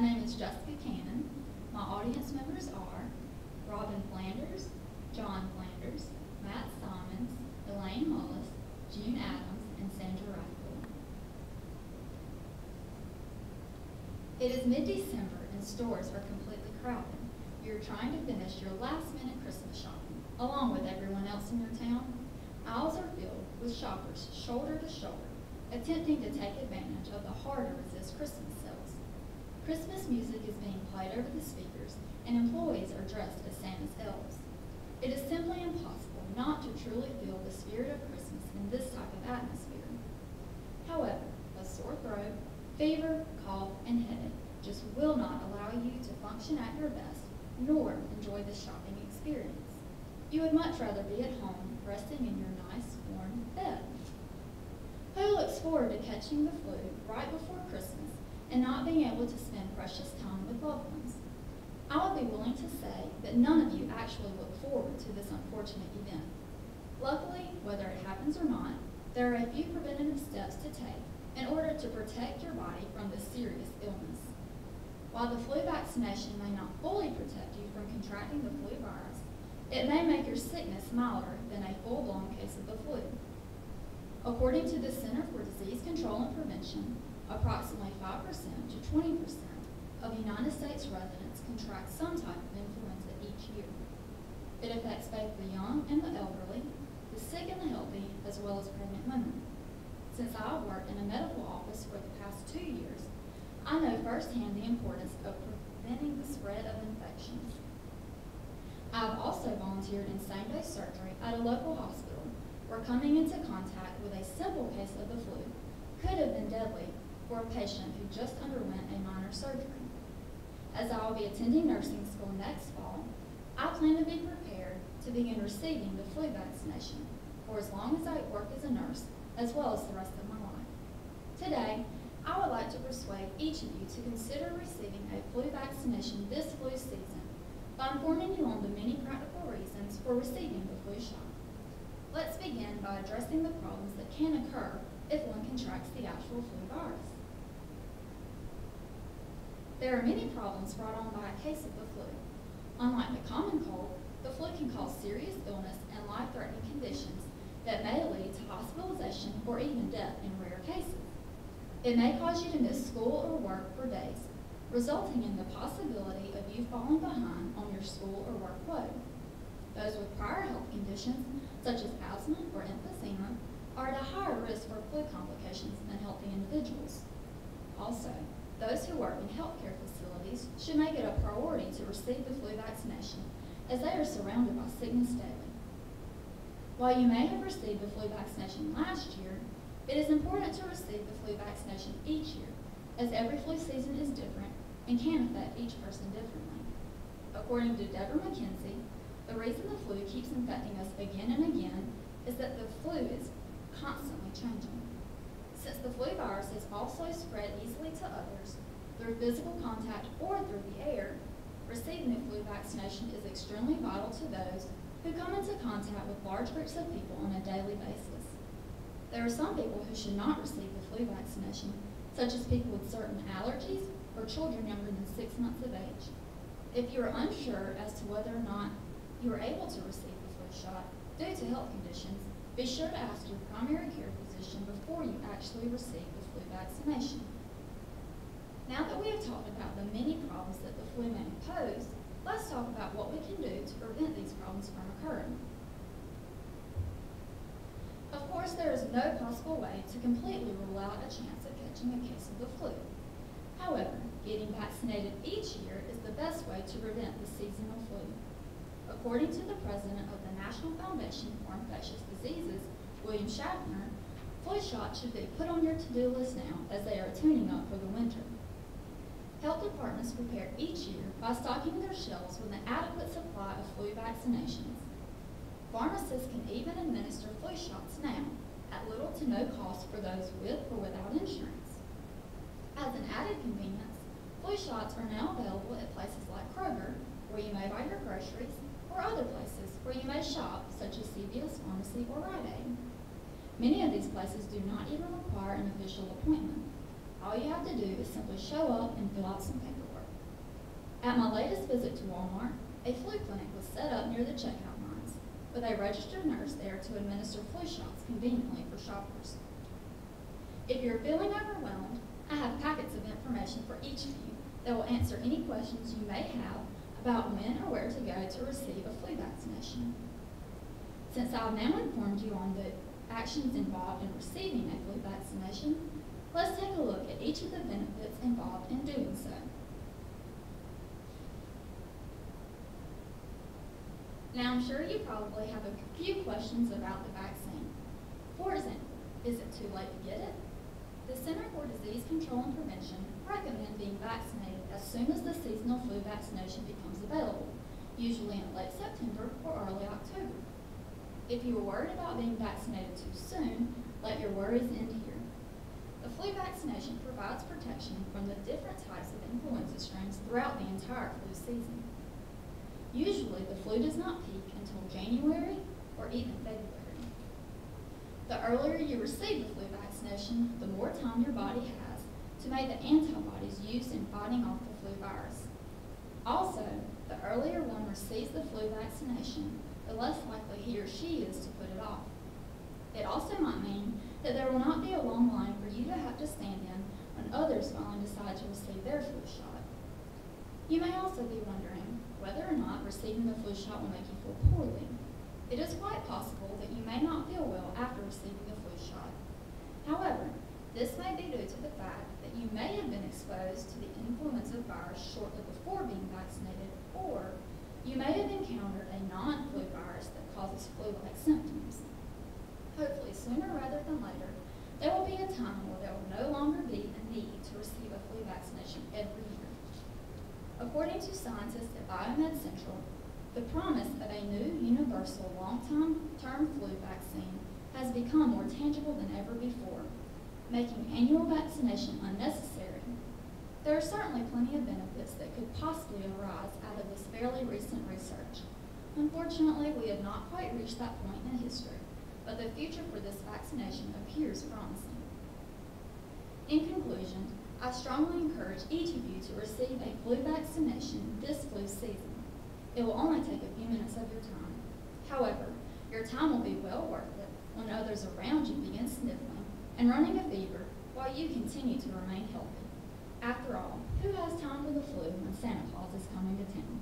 name is Jessica Cannon. My audience members are Robin Flanders, John Flanders, Matt Simons, Elaine Mullis, June Adams, and Sandra Radcliffe. It is mid-December and stores are completely crowded. You're trying to finish your last-minute Christmas shopping, along with everyone else in your town. Aisles are filled with shoppers shoulder to shoulder, attempting to take advantage of the hard-to-resist Christmas sales. Christmas music is being played over the speakers, and employees are dressed as Santa's elves. It is simply impossible not to truly feel the spirit of Christmas in this type of atmosphere. However, a sore throat, fever, cough, and headache just will not allow you to function at your best, nor enjoy the shopping experience. You would much rather be at home, resting in your nice, warm bed. Who looks forward to catching the flu right before Christmas and not being able to spend precious time with loved ones? I would be willing to say that none of you actually look forward to this unfortunate event. Luckily, whether it happens or not, there are a few preventative steps to take in order to protect your body from this serious illness. While the flu vaccination may not fully protect you from contracting the flu virus, it may make your sickness milder than a full-blown case of the flu. According to the Center for Disease Control and Prevention, approximately 5% to 20% of United States residents contract some type of influenza each year. It affects both the young and the elderly, the sick and the healthy, as well as pregnant women. Since I have worked in a medical office for the past 2 years, I know firsthand the importance of preventing the spread of infections. I have also volunteered in same-day surgery at a local hospital where coming into contact with a simple case of the flu could have been deadly for a patient who just underwent a minor surgery. As I will be attending nursing school next fall, I plan to be prepared to begin receiving the flu vaccination for as long as I work as a nurse, as well as the rest of my life. Today, I would like to persuade each of you to consider receiving a flu vaccination this flu season by informing you on the many practical reasons for receiving the flu shot. Let's begin by addressing the problems that can occur if one contracts the actual flu virus. There are many problems brought on by a case of the flu. Unlike the common cold, the flu can cause serious illness and life-threatening conditions that may lead to hospitalization or even death in rare cases. It may cause you to miss school or work for days, resulting in the possibility of you falling behind on your school or work load. Those with prior health conditions, such as asthma or emphysema, are at a higher risk for flu complications than healthy individuals. Also, those who work in healthcare facilities should make it a priority to receive the flu vaccination, as they are surrounded by sickness daily. While you may have received the flu vaccination last year, it is important to receive the flu vaccination each year, as every flu season is different and can affect each person differently. According to Deborah McKenzie, the reason the flu keeps infecting us again and again is that the flu is constantly changing. Since the flu virus is also spread easily to others through physical contact or through the air, receiving the flu vaccination is extremely vital to those who come into contact with large groups of people on a daily basis. There are some people who should not receive the flu vaccination, such as people with certain allergies or children younger than 6 months of age. If you are unsure as to whether or not you are able to receive the flu shot due to health conditions, be sure to ask your primary care physician before you actually receive the flu vaccination. Now that we have talked about the many problems that the flu may pose, let's talk about what we can do to prevent these problems from occurring. Of course, there is no possible way to completely rule out a chance of catching a case of the flu. However, getting vaccinated each year is the best way to prevent the seasonal flu. According to the president of the National Foundation for Infectious Diseases, William Shatner, flu shots should be put on your to-do list now as they are tuning up for the winter. Health departments prepare each year by stocking their shelves with an adequate supply of flu vaccinations. Pharmacists can even administer flu shots now, at little to no cost for those with or without insurance. As an added convenience, flu shots are now available at places like Kroger, where you may buy your groceries, or other places where you may shop, such as CVS Pharmacy or Rite Aid. Many of these places do not even require an official appointment. All you have to do is simply show up and fill out some paperwork. At my latest visit to Walmart, a flu clinic was set up near the checkout lines, with a registered nurse there to administer flu shots conveniently for shoppers. If you're feeling overwhelmed, I have packets of information for each of you that will answer any questions you may have about when or where to go to receive a flu vaccination. Since I've now informed you on the actions involved in receiving a flu vaccination, let's take a look at each of the benefits involved in doing so. Now, I'm sure you probably have a few questions about the vaccine. For example, is it too late to get it? The Center for Disease Control and Prevention recommends being vaccinated as soon as the seasonal flu vaccination becomes available, usually in late September or early October. If you are worried about being vaccinated too soon, let your worries end here. The flu vaccination provides protection from the different types of influenza strains throughout the entire flu season. Usually, the flu does not peak until January or even February. The earlier you receive the flu vaccination, the more time your body has to make the antibodies used in fighting off the flu virus. Also, the earlier one receives the flu vaccination, the less likely he or she is to put it off. It also might mean that there will not be a long line for you to have to stand in when others finally decide to receive their flu shot. You may also be wondering whether or not receiving the flu shot will make you feel poorly. It is quite possible that you may not feel well after receiving the flu shot. However, this may be due to the fact that you may have been exposed to the influenza virus shortly before being vaccinated, or you may have encountered a non-flu virus that causes flu-like symptoms. Hopefully, sooner rather than later, there will be a time where there will no longer be a need to receive a flu vaccination every year. According to scientists at Biomed Central, the promise of a new universal long-term flu vaccine has become more tangible than ever before, making annual vaccination unnecessary. There are certainly plenty of benefits that could possibly arise out of this fairly recent research. Unfortunately, we have not quite reached that point in history, but the future for this vaccination appears promising. In conclusion, I strongly encourage each of you to receive a flu vaccination this flu season. It will only take a few minutes of your time. However, your time will be well worth it when others around you begin sniffling and running a fever while you continue to remain healthy. After all, who has time for the flu when Santa Claus is coming to town?